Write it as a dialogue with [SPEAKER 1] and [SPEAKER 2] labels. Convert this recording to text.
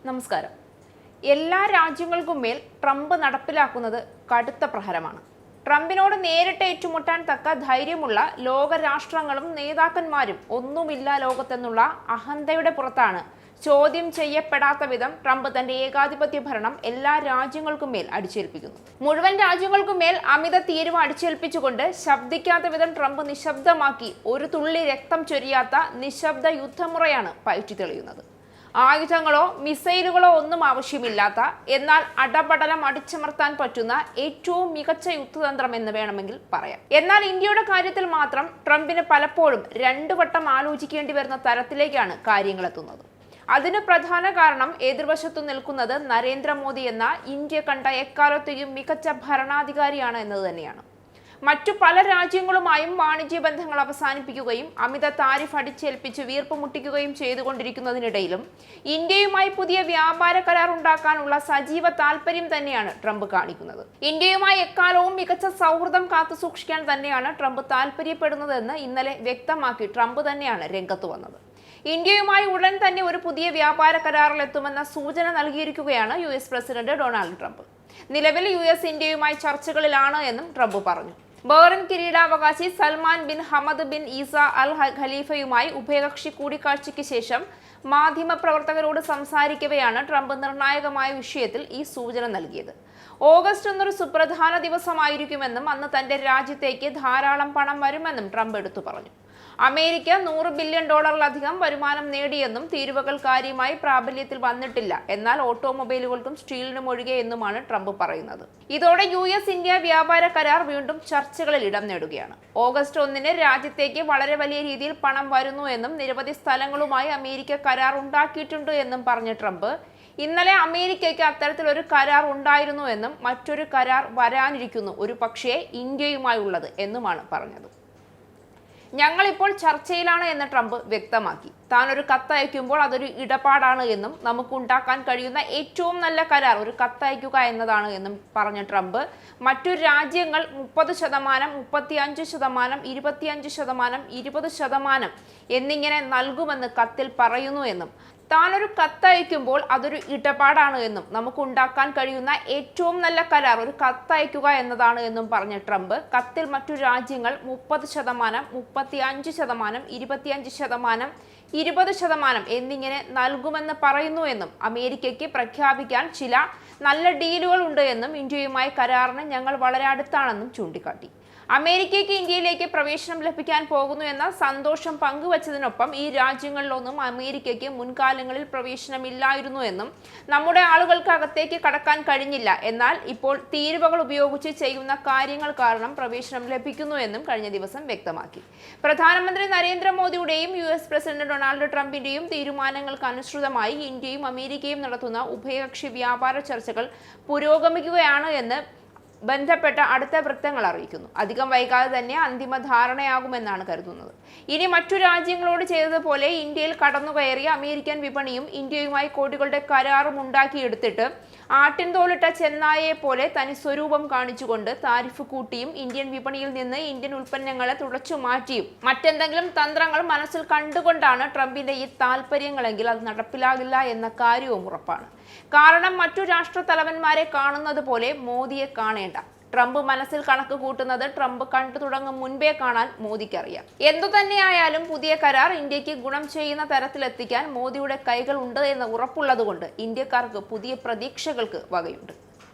[SPEAKER 1] നമസ്കാരം. എല്ലാ രാജ്യങ്ങൾക്കും മേൽ ട്രംപ് നടപ്പിലാക്കുന്നത് കടുത്ത പ്രഹരമാണ്. ട്രംപിനോട് നേരിട്ട് ഏറ്റുമുട്ടാൻ തക്ക ധൈര്യമുള്ള ലോകരാഷ്ട്രങ്ങളും നേതാക്കന്മാരും ഒന്നുമില്ല ലോകത്തെന്നുള്ള അഹന്തയുടെ പുറത്താണ് ചോദ്യം ചെയ്യപ്പെടാത്ത വിധം ട്രംപ് തന്റെ ഏകാധിപത്യ ഭരണം എല്ലാ രാജ്യങ്ങൾക്കും മേൽ അടിച്ചേൽപ്പിക്കുന്നു. മുഴുവൻ രാജ്യങ്ങൾക്കും മേൽ അമിത തീരുവ അടിച്ചേൽപ്പിച്ചുകൊണ്ട് ശബ്ദിക്കാത്ത വിധം ട്രംപ് നിശബ്ദമാക്കി ഒരു തുള്ളി രക്തം ചൊരിയാത്ത നിശബ്ദ യുദ്ധമുറയാണ് പയറ്റി തെളിയുന്നത്. ആയുധങ്ങളോ മിസൈലുകളോ ഒന്നും ആവശ്യമില്ലാത്ത, എന്നാൽ അടപടലം അടിച്ചമർത്താൻ പറ്റുന്ന ഏറ്റവും മികച്ച യുദ്ധതന്ത്രം എന്ന് വേണമെങ്കിൽ പറയാം. എന്നാൽ ഇന്ത്യയുടെ കാര്യത്തിൽ മാത്രം ട്രംപിന് പലപ്പോഴും രണ്ടു വട്ടം ആലോചിക്കേണ്ടി വരുന്ന തരത്തിലേക്കാണ് കാര്യങ്ങൾ എത്തുന്നത്. അതിന് പ്രധാന കാരണം എതിർവശത്തു നിൽക്കുന്നത് നരേന്ദ്രമോദി എന്ന ഇന്ത്യ കണ്ട എക്കാലത്തെയും മികച്ച ഭരണാധികാരിയാണ് എന്നത് തന്നെയാണ്. മറ്റു പല രാജ്യങ്ങളുമായും വാണിജ്യ ബന്ധങ്ങൾ അവസാനിപ്പിക്കുകയും അമിത താരിഫ് അടിച്ചേൽപ്പിച്ച് വീർപ്പ് മുട്ടിക്കുകയും ചെയ്തുകൊണ്ടിരിക്കുന്നതിനിടയിലും ഇന്ത്യയുമായി പുതിയ വ്യാപാര കരാർ ഉണ്ടാക്കാനുള്ള സജീവ താല്പര്യം തന്നെയാണ് ട്രംപ് കാണിക്കുന്നത്. ഇന്ത്യയുമായി എക്കാലവും മികച്ച സൗഹൃദം കാത്തുസൂക്ഷിക്കാൻ തന്നെയാണ് ട്രംപ് താല്പര്യപ്പെടുന്നതെന്ന് ഇന്നലെ വ്യക്തമാക്കി ട്രംപ് തന്നെയാണ് രംഗത്ത് വന്നത്. ഇന്ത്യയുമായി ഉടൻ തന്നെ ഒരു പുതിയ വ്യാപാര കരാറിലെത്തുമെന്ന സൂചന നൽകിയിരിക്കുകയാണ് US പ്രസിഡന്റ് ഡൊണാൾഡ് ട്രംപ്. നിലവിൽ US ഇന്ത്യയുമായി ചർച്ചകളിലാണ് എന്നും ട്രംപ് പറഞ്ഞു. ബഹ്റിൻ കിരീടാവകാശി Salman bin Hamad bin Isa Al ഖലീഫയുമായി ഉഭയകക്ഷി കൂടിക്കാഴ്ചയ്ക്ക് ശേഷം മാധ്യമപ്രവർത്തകരോട് സംസാരിക്കവെയാണ് ട്രംപ് നിർണായകമായ വിഷയത്തിൽ ഈ സൂചന നൽകിയത്. ഓഗസ്റ്റ് എന്നൊരു സുപ്രധാന ദിവസമായിരിക്കുമെന്നും അന്ന് തന്റെ രാജ്യത്തേക്ക് ധാരാളം പണം വരുമെന്നും ട്രംപ് എടുത്തു പറഞ്ഞു. അമേരിക്ക $100 ബില്യൺ വരുമാനം നേടിയെന്നും തീരുവകൾ കാര്യമായി പ്രാബല്യത്തിൽ വന്നിട്ടില്ല, എന്നാൽ ഓട്ടോമൊബൈലുകൾക്കും സ്റ്റീലിനും ഒഴികെ എന്നുമാണ് ട്രംപ് പറയുന്നത്. ഇതോടെ US ഇന്ത്യ വ്യാപാര കരാർ വീണ്ടും ചർച്ചകളിൽ ഇടം നേടുകയാണ്. ഓഗസ്റ്റ് 1 രാജ്യത്തേക്ക് വളരെ വലിയ രീതിയിൽ പണം വരുന്നു എന്നും നിരവധി സ്ഥലങ്ങളുമായി അമേരിക്ക കരാർ ഉണ്ടാക്കിയിട്ടുണ്ട് എന്നും പറഞ്ഞ ട്രംപ് ഇന്നലെ അമേരിക്കയ്ക്ക് അത്തരത്തിലൊരു കരാർ ഉണ്ടായിരുന്നു എന്നും മറ്റൊരു കരാർ വരാനിരിക്കുന്നു, ഒരു പക്ഷേ ഇന്ത്യയുമായുള്ളത് എന്നുമാണ് പറഞ്ഞത്. ഞങ്ങളിപ്പോൾ ചർച്ചയിലാണ് എന്ന് ട്രംപ് വ്യക്തമാക്കി. താൻ ഒരു കത്തയക്കുമ്പോൾ അതൊരു ഇടപാടാണ് എന്നും നമുക്കുണ്ടാക്കാൻ കഴിയുന്ന ഏറ്റവും നല്ല കരാർ ഒരു കത്തയക്കുക എന്നതാണ് എന്നും പറഞ്ഞ ട്രംപ് മറ്റു രാജ്യങ്ങൾ 30%, 35%, 25%, 20% എന്നിങ്ങനെ നൽകുമെന്ന് കത്തിൽ പറയുന്നു എന്നും താനൊരു കത്തയക്കുമ്പോൾ അതൊരു ഇടപാടാണ് എന്നും നമുക്കുണ്ടാക്കാൻ കഴിയുന്ന ഏറ്റവും നല്ല കരാർ ഒരു കത്തയക്കുക എന്നതാണ് എന്നും പറഞ്ഞ ട്രംപ് കത്തിൽ മറ്റു രാജ്യങ്ങൾ 30%, 35%, 25%, 20% എന്നിങ്ങനെ നൽകുമെന്ന് പറയുന്നു എന്നും അമേരിക്കയ്ക്ക് പ്രഖ്യാപിക്കാൻ ചില നല്ല ഡീലുകൾ ഉണ്ട് എന്നും ഇന്ത്യയുമായി കരാറിന് ഞങ്ങൾ വളരെ അടുത്താണെന്നും ചൂണ്ടിക്കാട്ടി. അമേരിക്കയ്ക്ക് ഇന്ത്യയിലേക്ക് പ്രവേശനം ലഭിക്കാൻ പോകുന്നു എന്ന സന്തോഷം പങ്കുവച്ചതിനൊപ്പം ഈ രാജ്യങ്ങളിലൊന്നും അമേരിക്കയ്ക്ക് മുൻകാലങ്ങളിൽ പ്രവേശനമില്ലായിരുന്നു എന്നും നമ്മുടെ ആളുകൾക്ക് അകത്തേക്ക് കടക്കാൻ കഴിഞ്ഞില്ല, എന്നാൽ ഇപ്പോൾ തീരുവകൾ ഉപയോഗിച്ച് ചെയ്യുന്ന കാര്യങ്ങൾ കാരണം പ്രവേശനം ലഭിക്കുന്നു എന്നും കഴിഞ്ഞ ദിവസം വ്യക്തമാക്കി. പ്രധാനമന്ത്രി നരേന്ദ്രമോദിയുടെയും US പ്രസിഡന്റ് ഡൊണാൾഡ് ട്രംപിന്റെയും തീരുമാനങ്ങൾക്ക് അനുസൃതമായി ഇന്ത്യയും അമേരിക്കയും നടത്തുന്ന ഉഭയകക്ഷി വ്യാപാര ചർച്ചകൾ പുരോഗമിക്കുകയാണ് എന്ന് ബന്ധപ്പെട്ട അടുത്ത വൃത്തങ്ങൾ അറിയിക്കുന്നു. അധികം വൈകാതെ തന്നെ അന്തിമ ധാരണയാകുമെന്നാണ് കരുതുന്നത്. ഇനി മറ്റു രാജ്യങ്ങളോട് ചെയ്തതുപോലെ ഇന്ത്യയിൽ കടന്നുകയറിയ അമേരിക്കൻ വിപണിയും ഇന്ത്യയുമായി കോടികളുടെ കരാറും ഉണ്ടാക്കിയെടുത്തിട്ട് ആട്ടിൻ തോലിട്ട ചെന്നായയെ പോലെ തനി സ്വരൂപം കാണിച്ചുകൊണ്ട് താരിഫ് കൂട്ടിയും ഇന്ത്യൻ വിപണിയിൽ നിന്ന് ഇന്ത്യൻ ഉൽപ്പന്നങ്ങളെ തുടച്ചു മാറ്റിയും മറ്റെന്തെങ്കിലും തന്ത്രങ്ങൾ മനസ്സിൽ കണ്ടുകൊണ്ടാണ് ട്രംപിന്റെ ഈ താല്പര്യങ്ങളെങ്കിൽ അത് നടപ്പിലാകില്ല എന്ന കാര്യവും ഉറപ്പാണ്. കാരണം മറ്റു രാഷ്ട്ര തലവന്മാരെ കാണുന്നത് പോലെ മോദിയെ കാണേണ്ട. ട്രംപ് മനസ്സിൽ കണക്ക് കൂട്ടുന്നത് ട്രംപ് കണ്ടു തുടങ്ങും മുൻപേ കാണാൻ മോദിക്കറിയാം. എന്തു തന്നെയായാലും പുതിയ കരാർ ഇന്ത്യക്ക് ഗുണം ചെയ്യുന്ന തരത്തിലെത്തിക്കാൻ മോദിയുടെ കൈകൾ ഉണ്ട് എന്ന് ഉറപ്പുള്ളതുകൊണ്ട് ഇന്ത്യക്കാർക്ക് പുതിയ പ്രതീക്ഷകൾക്ക് വകയുണ്ട്.